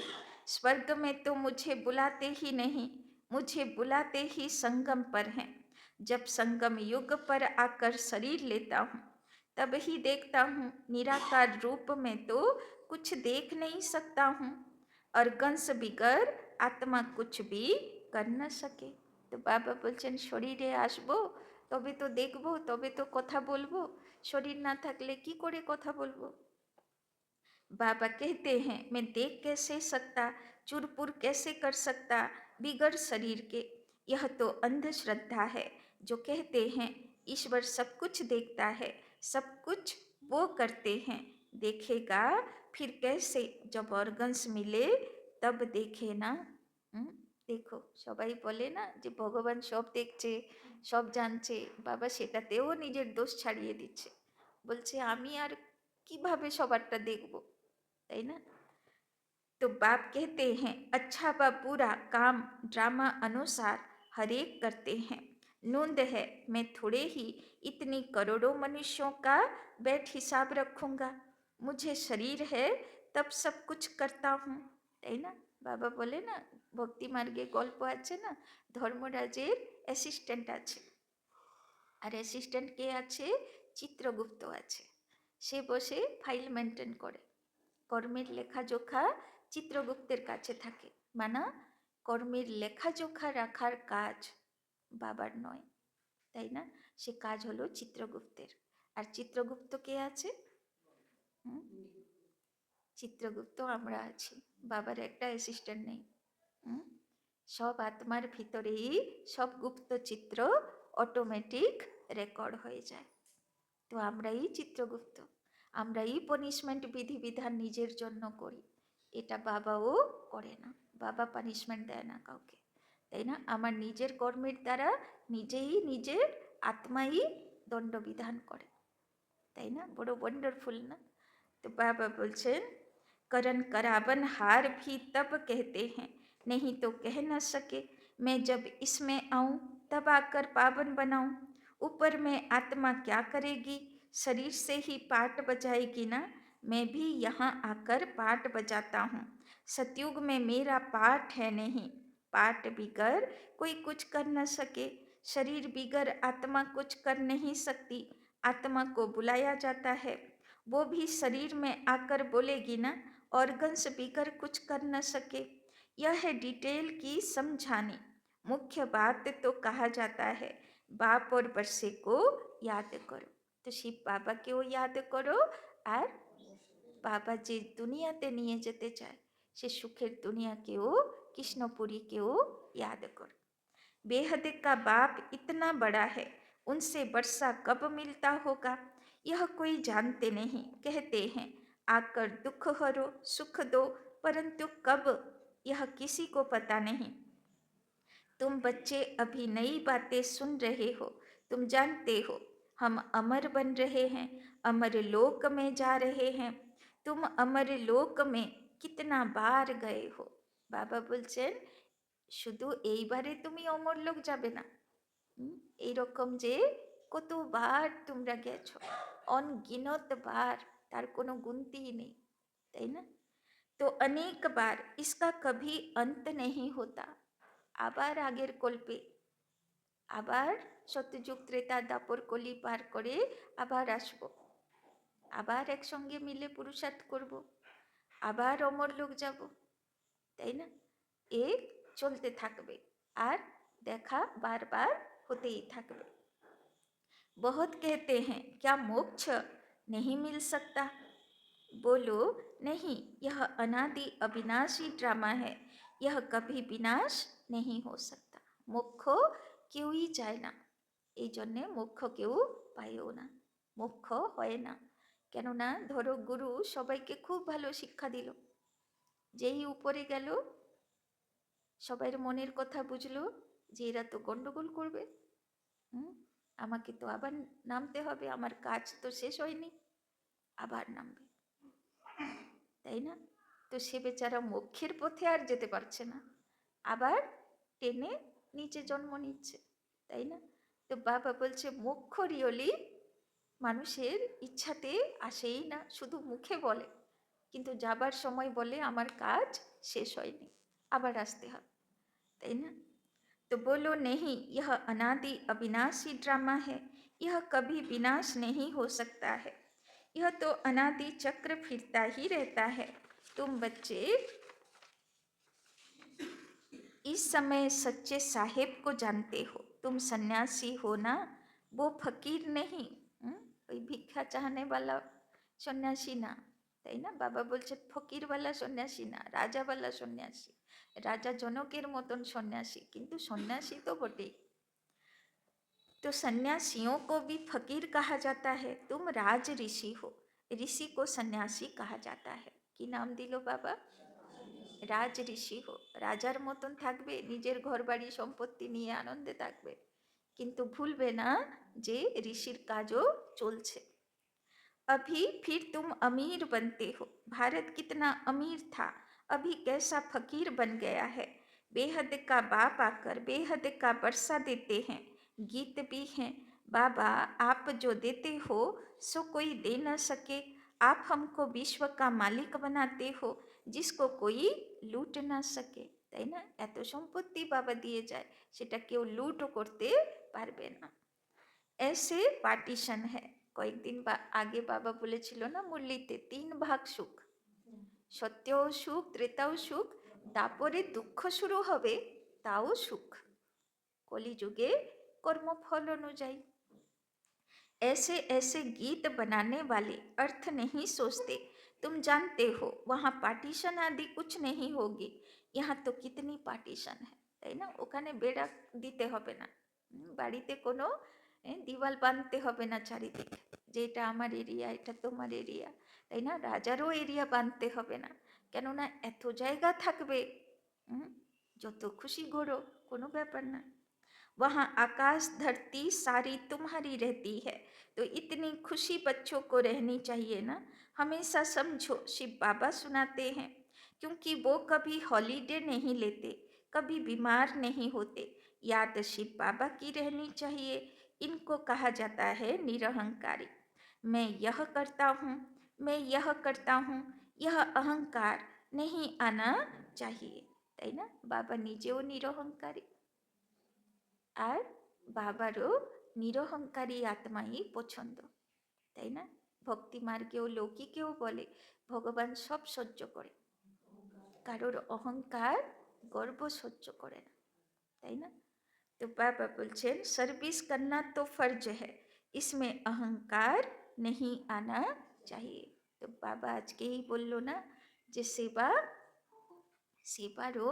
स्वर्ग में तो मुझे बुलाते ही नहीं, मुझे बुलाते ही संगम पर हैं। जब संगम युग पर आकर शरीर लेता हूँ तब ही देखता हूँ, निराकार रूप में तो कुछ देख नहीं सकता हूँ, और गंस बिगर आत्मा कुछ भी कर न सके। तो बाबा বলছেন শরীরে আসবো তবে তো দেখবো, তবে তো কথা বলবো, শরীর না থাকলে কি করে কথা বলবো? बाबा कहते हैं मैं देख कैसे सकता, चुरपुर कैसे कर सकता बिगड़ शरीर के? यह तो अंधश्रद्धा है जो कहते हैं ईश्वर सब कुछ देखता है, सब कुछ वो करते हैं। देखेगा फिर कैसे? जब ऑर्गन्स मिले तब देखे ना। দেখো সবাই বলে না যে ভগবান সব দেখছে সব জানছে, বাবা সেটাতেও নিজের দোষ ছাড়িয়ে দিচ্ছে, বলছে আমি আর কিভাবে সবারটা দেখবো, তাই না? तो बाप कहते हैं अच्छा व बुरा काम ड्रामा अनुसार हरेक करते हैं। नूंद है, मैं थोड़े ही इतनी करोड़ों मनुष्यों का बैठ हिसाब रखूंगा। मुझे शरीर है तब सब कुछ करता हूँ, তাই না? বাবা বলে না ভক্তি মার্গে গল্প আছে না, ধর্মরাজের অ্যাসিস্ট্যান্ট আছে, আর অ্যাসিস্ট্যান্ট কে আছে? চিত্রগুপ্ত আছে। সে বসে ফাইল মেনটেন করে, কর্মের লেখাজোখা চিত্রগুপ্তের কাছে থাকে। মানে কর্মের লেখাজোখা রাখার কাজ বাবার নয়, তাই না? সে কাজ হলো চিত্রগুপ্তের। আর চিত্রগুপ্ত কে আছে? চিত্রগুপ্ত আমরা আছি, বাবার একটা অ্যাসিস্ট্যান্ট নেই। সব আত্মার ভিতরেই সব গুপ্ত চিত্র অটোমেটিক রেকর্ড হয়ে যায়। তো আমরাই চিত্রগুপ্ত, আমরাই পনিশমেন্ট বিধিবিধান নিজের জন্য করি। এটা বাবাও করে না, বাবা পানিশমেন্ট দেয় না কাউকে, তাই না? আমার নিজের কর্মের দ্বারা নিজেই নিজের আত্মাই দণ্ডবিধান করে, তাই না? বড় ওয়ান্ডারফুল না? तो बाबा बोलছেন करन करावन हार भी तब कहते हैं, नहीं तो कह न सके। मैं जब इसमें आऊं तब आकर पावन बनाऊं। ऊपर में आत्मा क्या करेगी, शरीर से ही पाठ बजाएगी ना। मैं भी यहाँ आकर पाठ बजाता हूँ। सतयुग में मेरा पाठ है नहीं, पाठ बिगर कोई कुछ कर न सके। शरीर बिगर आत्मा कुछ कर नहीं सकती। आत्मा को बुलाया जाता है, वो भी शरीर में आकर बोलेगी ना। ऑर्गन्स बिगर कुछ कर न सके। यह है डिटेल की समझानी। मुख्य बात तो कहा जाता है, बाप और बरसे को याद करो। तो शिव बाबा केও याद करो, আর বাবা যে দুনিয়াতে নিয়ে যেতে চায় সে সুখের দুনিয়াকেও কৃষ্ণপুরীকেও याद करो। बेहद का बाप इतना बड़ा है, उनसे वर्षा कब मिलता होगा, यह कोई जानते नहीं। कहते हैं आकर दुख हरो सुख दो, परंतु कब यह किसी को पता नहीं। तुम बच्चे अभी नई बातें सुन रहे हो, तुम जानते हो हम अमर बन रहे हैं, अमर लोक में जा रहे हैं। तुम अमर लोक में कितना बार गए हो। बाबा বলছেন শুধু এইবারে তুমি অমর লোক যাবে না, এইরকম যে কতবার তোমরা গেছো, অনগিনত বার, তার কোনো গুনতি নেই, তাই না? তো অনেক বার, इसका कभी अंत नहीं होता। আবার আগের কল্পে, আবার সত্যযুগ ত্রেতা দাপর কলি পার করে আবার আসব, আবার একসঙ্গে মিলে পুরুষার্থ করব, আবার অমর লোক যাব, তাই না? এ চলতে থাকবে আর দেখা বারবার होतेই থাকবে। बहुत कहते हैं क्या मोक्ष नहीं मिल सकता। बोलो नहीं, यह अनादि अविनाशी ड्रामा है, यह कभी विनाश नहीं हो सकता। मोक्ष কেউই চায় না, এই জন্যে মোক্ষ কেউ পায়ও না, মোক্ষ হয় না। কেননা ধরো গুরু সবাইকে খুব ভালো শিক্ষা দিল, যেই উপরে গেল সবার মনের কথা বুঝলো যে এরা তো গন্ডগোল করবে, আমাকে তো আবার নামতে হবে, আমার কাজ তো শেষ হয়নি, আবার নামবে, তাই না? তো সে বেচারা মোক্ষের পথে আর যেতে পারছে না, আবার টেনে নিচে জন্ম নিচ্ছে, তাই না? তো বাবা বলছে মোক্ষ রিয়লি মানুষের ইচ্ছাতে আসেই না, শুধু মুখে বলে, কিন্তু যাবার সময় বলে আমার কাজ শেষ হয়নি, আবার আসতে হবে, তাই না? तो बोलो नहीं, यह अनादि अविनाशी ड्रामा है, यह कभी विनाश नहीं हो सकता है। यह तो अनादि चक्र फिरता ही रहता है। तुम बच्चे इस समय सच्चे साहेब को जानते हो, तुम सन्यासी हो ना, वो फकीर नहीं, कोई भिक्षा चाहने वाला सन्यासी ना, তাই না? বাবা বলছে ফকিরওয়ালা সন্ন্যাসী না, রাজাওয়ালা সন্ন্যাসী, রাজা জনকের মতন সন্ন্যাসী, কিন্তু সন্ন্যাসী তো বটেই। तो सन्यासियों को भी फकीर कहा जाता है, तुम राज ऋषि हो, ऋषि को सन्यासी कहा जाता है। কি নাম দিল বাবা? রাজ ঋষি হো, রাজার মতন থাকবে, নিজের ঘর বাড়ি সম্পত্তি নিয়ে আনন্দে থাকবে, কিন্তু ভুলবে না যে ঋষির কাজও চলছে। अभी फिर तुम अमीर बनते हो, भारत कितना अमीर था, अभी कैसा फकीर बन गया है। बेहद का बाप आकर बेहद का वर्षा देते हैं। गीत भी हैं, बाबा आप जो देते हो सो कोई दे न सके। आप हमको विश्व का मालिक बनाते हो जिसको कोई लूट ना सके, তাই না? এত সম্পত্তি বাবা দিয়ে যায়, সেটা কেউ লুটও করতে পারবে না। ऐसे পার্টিশন হ্যাঁ, কয়েকদিন আগে বাবা বলেছিল না মুরলিতে 3 ভাগ সুখ, সত্যও সুখ, ত্রেতাও সুখ, তারপরে দুঃখ শুরু হবে, তাও সুখ। কলিযুগে কর্মফল অনুযায়ী। ऐसे ऐसे गीत बनाने वाले अर्थ नहीं सोचते। तुम जानते हो वहाँ पार्टीशन आदि कुछ नहीं होगी। यहाँ तो कितनी पार्टीशन है, তাই না? ওখানে বেড়া দিতে হবে না, বাড়িতে কোনো দিওয়াল বাঁধতে হবে না চারিদিকে, যে এটা আমার এরিয়া, এটা তোমার এরিয়া, তাই না? রাজারও এরিয়া বাঁধতে হবে না, কেননা এত জায়গা থাকবে, যত খুশি ঘোরো, কোনো ব্যাপার না। वहाँ आकाश धरती सारी तुम्हारी रहती है, तो इतनी खुशी बच्चों को रहनी चाहिए ना। हमेशा समझो शिव बाबा सुनाते हैं, क्योंकि वो कभी हॉलीडे नहीं लेते, कभी बीमार नहीं होते। याद शिव बाबा की रहनी चाहिए। इनको कहा जाता है निरहंकारी। मैं यह करता हूँ, मैं यह करता हूँ, यह अहंकार नहीं आना चाहिए, তাই না? বাবা নিজেও নিরহংকারী, আর বাবারও নিরহংকারী আত্মাই পছন্দ, তাই না? ভক্তি মার্গেও লৌকিকেও বলে ভগবান সব সহ্য করে, কারোর অহংকার গর্ব সহ্য করে না, তাই না? तो बाबा बोलছেন सर्विस करना तो फर्ज है, इसमें अहंकार नहीं आना चाहिए। তো বাবা আজকেই বললো না যে সেবা, সেবারও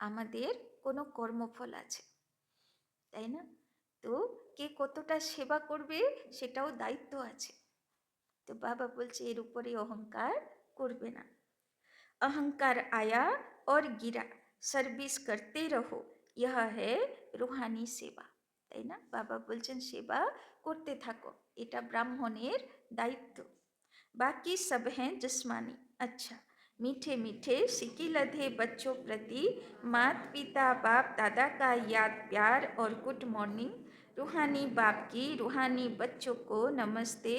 আমাদের কোনো কর্মফল আছে, তাই না? তো কে কতটা সেবা করবে সেটাও দায়িত্ব আছে। তো বাবা বলছে এর উপরে অহংকার করবে না। अहंकार आया और गिरा, सर्विस करते रहो, यह है रूहानी सेवा, তাই না? বাবা বলছেন সেবা করতে থাকো, এটা ব্রাহ্মণের দায়িত্ব। बाकी सब हैं जिस्मानी। अच्छा, मीठे मीठे सिकी लधे बच्चों प्रति माता पिता बाप दादा का याद प्यार और गुड मॉर्निंग। रूहानी बाप की रूहानी बच्चों को नमस्ते,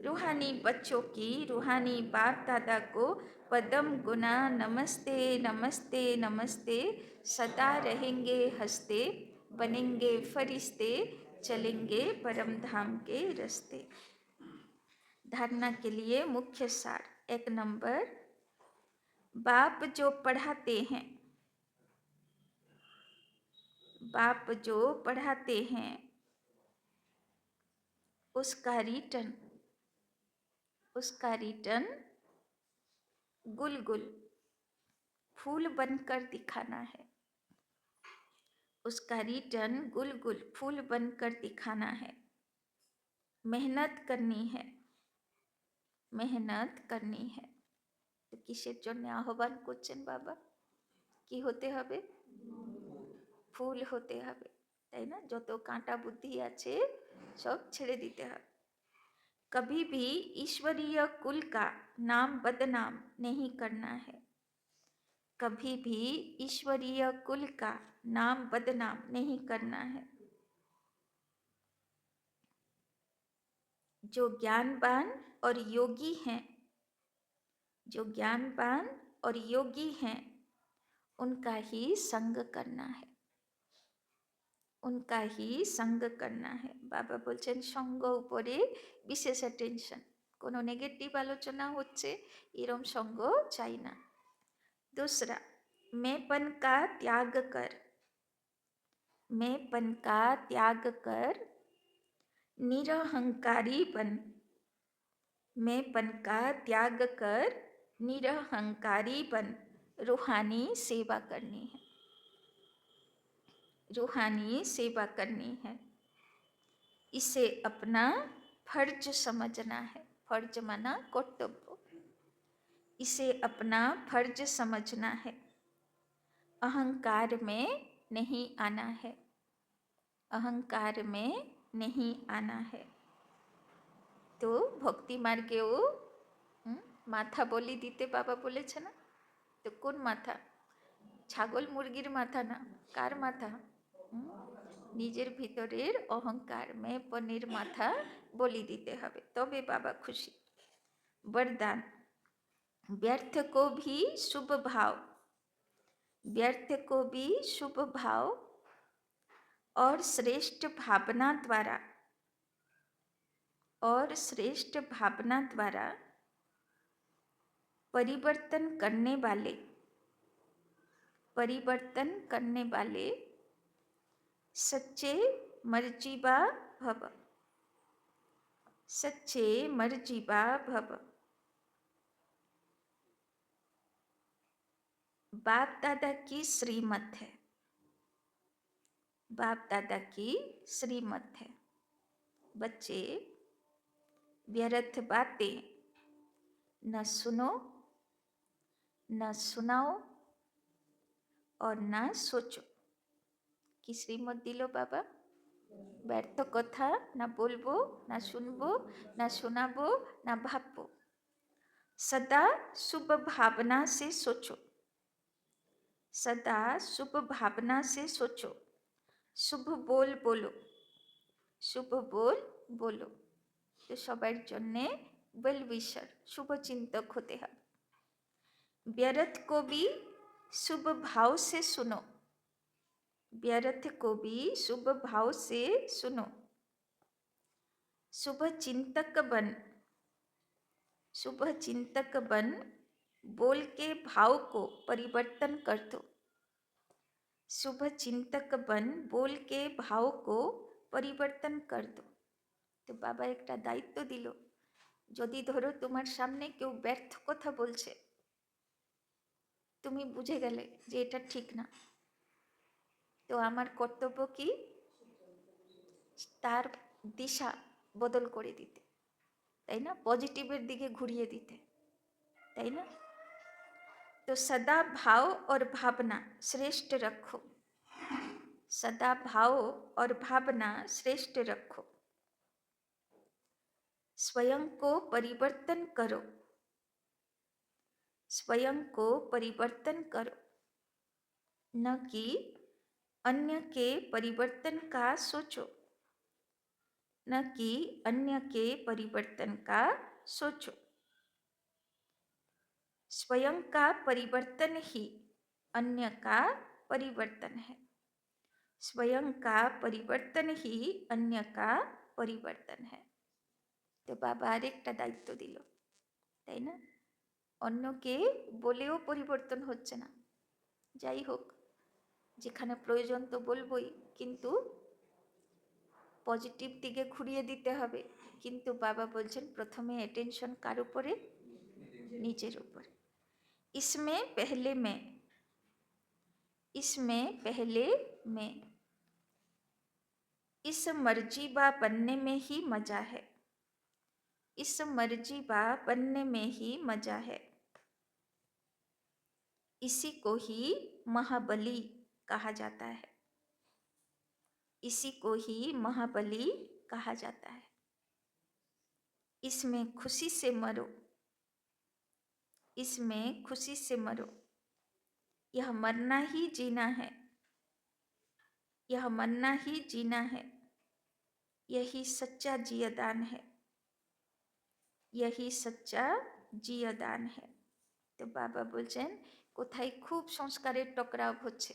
रूहानी बच्चों की रूहानी बाप दादा को पदम गुना नमस्ते नमस्ते नमस्ते। सदा रहेंगे हंसते, बनेंगे फरिश्ते, चलेंगे परम धाम के रास्ते। धारणा के लिए मुख्य सार, 1 नंबर, बाप जो पढ़ाते हैं, बाप जो पढ़ाते हैं उसका रिटर्न गुलगुल फूल बनकर दिखाना है। उसका रिटर्न गुलगुल फूल बनकर दिखाना है। मेहनत करनी है, मेहनत करनी है। তো কিসের জন্য আহ্বান করছেন বাবা? কি হতে হবে? ফুল হতে হবে, তাই না? যত কাঁটা বুদ্ধি আছে সব ছেড়ে দিতে হবে। कभी भी ईश्वरीय कुल का नाम बदनाम नहीं करना है, कभी भी ईश्वरीय कुल का नाम बदनाम नहीं करना है। जो ज्ञानवान और योगी हैं, जो ज्ञानवान और योगी हैं उनका ही संग करना है, उनका ही संग करना है। बाबा बोलছেন সঙ্গ উপরে বিশেষ অ্যাটেনশন, কোনো নেগেটিভ আলোচনা হচ্ছে এরম সঙ্গ চাই না। दूसरा, मैंपन का त्याग कर, मैंपन का त्याग कर निरहंकारी बन, मैंपन का त्याग कर निरहंकारी बन। रूहानी सेवा करनी है, रूहानी सेवा करनी है। इसे अपना फर्ज समझना है, फर्ज माना कर्तव्य, इसे अपना फर्ज समझना है। अहंकार में नहीं आना है, अहंकार में नहीं आना है। तो भक्ति मार्गेও মাথা বলি দিতে বাবা বলেছে না? তো কোন মাথা? ছাগল মুরগির মাথা না, কার মাথা? নিজের ভিতরের অহংকার মেয়েপনির মাথা বলি দিতে হবে, তবে বাবা খুশি। वरदान, व्यर्थ को भी शुभ भाव, व्यर्थ को भी शुभ भाव और श्रेष्ठ भावना द्वारा, और श्रेष्ठ भावना द्वारा परिवर्तन करने वाले, परिवर्तन करने वाले सच्चे मर्जीवा भव, सच्चे मर्जीवा भव। बाप दादा की श्रीमत है, बाप दादा की श्रीमत है। बच्चे व्यर्थ बातें न सुनो, न सुनाओ और न सोचो। की श्रीमत दिलो बाबा? व्यर्थ कथा ना बोलबो, ना सुनबो, ना सुनाबो, ना भाबबो। सदा शुभ भावना से सोचो, सदा शुभ भावना से सोचो। शुभ बोल बोलो, शुभ बोल बोलो। तो सबार जन्ने वेल विशर, शुभ चिंतक होते हैं। व्यर्थ को भी शुभ भाव से सुनो, व्यर्थ को भी शुभ भाव से सुनो। शुभ चिंतक बन, शुभ चिंतक बन बोल के भाव को परिवर्तन कर दो। शुभ चिंतक बन बोल के भाव को परिवर्तन कर दो। तो बाबा एक दायित्व दिल, यदि धरो तुम्हार सामने केउ व्यर्थ कथा बोलछे, तुमी बुझे गेले जे एटा ठीक ना, तो आमार कर्तव्य की तार दिशा बदल करे दिते, ताई ना, पजिटिवेर दिके घुरिए दिते, ताई ना। तो सदा भाव और भावना श्रेष्ठ रखो, सदा भाव और भावना श्रेष्ठ रखो। स्वयं को परिवर्तन करो, स्वयं को परिवर्तन करो, न कि अन्य के परिवर्तन का सोचो, न कि अन्य के परिवर्तन का सोचो। स्वयं का परिवर्तन ही अन्य का परिवर्तन है, स्वयं का परिवर्तन ही अन्य का परिवर्तन है। तो बाबा आरेकटा दायित्व दिल, ताई ना, अन्यके बोलेও परिवर्तन হচ্ছে না, যাই হোক যেখানে প্রয়োজন তো বলবই, কিন্তু পজিটিভ দিকে ঘুরিয়ে দিতে হবে। কিন্তু বাবা বলছেন প্রথমে অ্যাটেনশন কার উপরে? নিজের উপরে। इसमें पहले मैं, इसमें पहले मैं, इस मर्जीबा बनने में ही मजा है, इस मर्जीबा बनने में ही मजा है। इसी को ही महाबली कहा जाता है, इसी को ही महाबली कहा जाता है। इसमें खुशी से मरो, इसमें खुशी से मरो। यह मरना ही जीना है, यह मरना ही जीना है। यही सच्चा जियादान है, यही सच्चा जियादान है। तो बाबा बोलছেন কোথায় खूब संस्कारेर टकराव होच्छे,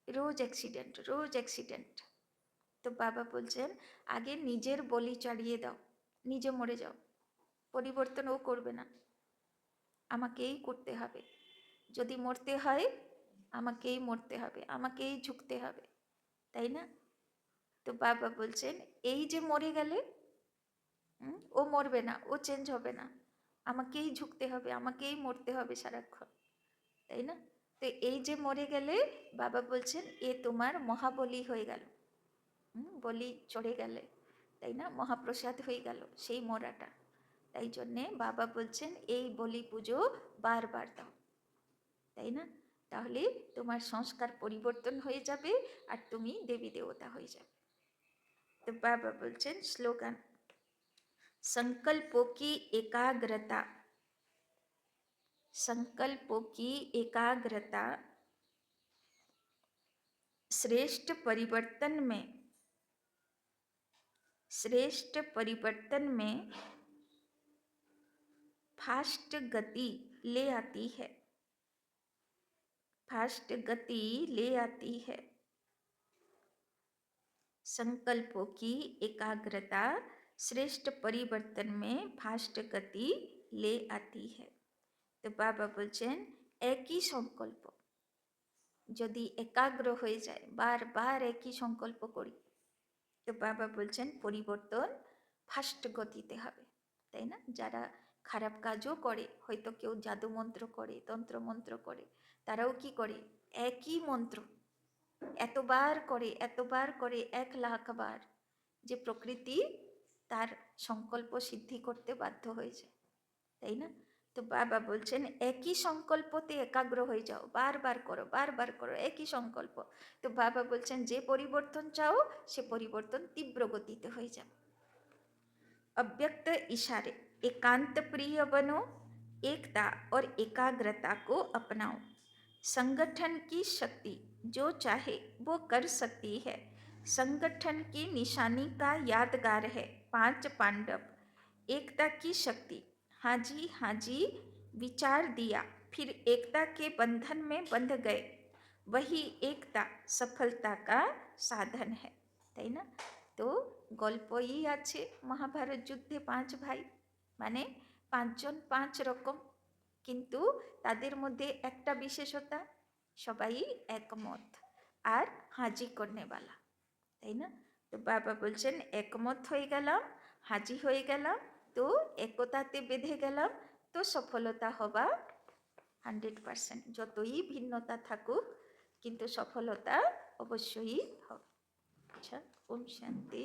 रोज एक्सिडेंट, रोज एक्सिडेंट। तो बाबा बोलছেন आगे निजेर बलि चढ़िए दाओ, निजे मरे जाओ, परिवर्तन ओ करबे ना, आमाकेई करते हबे। यदि मरते हय आमाकेई मरते हबे, आमाकेई झुकते हबे, ताई ना। तो बाबा बोलছেন এই যে মরে গেলে ও মরবে না, ও চেঞ্জ হবে না, আমাকেই ঝুঁকতে হবে, আমাকেই মরতে হবে সারাক্ষণ, তাই না। তো এই যে মরে গেলে বাবা বলছেন এ তোমার মহাবলি হয়ে গেল, বলি চড়ে গেলে, তাই না, মহাপ্রসাদ হয়ে গেল সেই মরাটা। তাই জন্যে বাবা বলছেন এই বলি পুজো বারবার দাও, তাই না। তাহলে তোমার সংস্কার পরিবর্তন হয়ে যাবে আর তুমি দেবী দেবতা হয়ে যাবে। तो बाबा बोलছেন स्लोगन, संकल्पों की एकाग्रता, संकल्पों की एकाग्रता श्रेष्ठ परिवर्तन में फास्ट गति ले आती है। फास्ट गति ले आती है। संकल्पों की एकाग्रता श्रेष्ठ परिवर्तन में फास्ट गति ले आती है। तो बाबा बोलছেন একই সংকল্প যদি একাগ্র হয়ে যায়, বারবার একই সংকল্প করি, তো বাবা বলছেন পরিবর্তন ফাস্ট গতিতে হবে, তাই না? যারা খারাপ কাজও করে, হয়তো কেউ জাদু মন্ত্র করে, তন্ত্র মন্ত্র করে, তারাও কি করে? একই মন্ত্র এতবার করে 1,00,000 বার, যে প্রকৃতি তার সংকল্প সিদ্ধি করতে বাধ্য হয়েছে, তাই না? তো বাবা বলছেন একই সংকল্পতে একাগ্র হয়ে যাও, বারবার করো একই সংকল্প। তো বাবা বলছেন যে পরিবর্তন চাও সে পরিবর্তন তীব্র গতিতে হয়ে যাবে। अव्यक्त इशारे एकांत प्रिय बनो, एकता और एकाग्रता को अपनाओ। संगठन की शक्ति जो चाहे वो कर सकती है। संगठन की निशानी का यादगार है 5 पांडव। एकता की शक्ति, हाँ जी विचार दिया, फिर एकता के बंधन में बंध गए। वही एकता सफलता का साधन है, তাই না? তো গল্পই আছে মহাভারত যুদ্ধে 5 ভাই, মানে 5 জন 5 রকম, কিন্তু তাদের মধ্যে একটা বিশেষতা, সবাই একমত আর হাজি করনেওয়ালা, তাই না? তো বাবা বলছেন একমত হয়ে গেলাম, হাজি হয়ে গেলাম, তো একতাতে বেঁধে গেলাম, তো সফলতা হবা 100%। যতই ভিন্নতা থাকুক কিন্তু সফলতা অবশ্যই হবে। আচ্ছা, ওম শান্তি।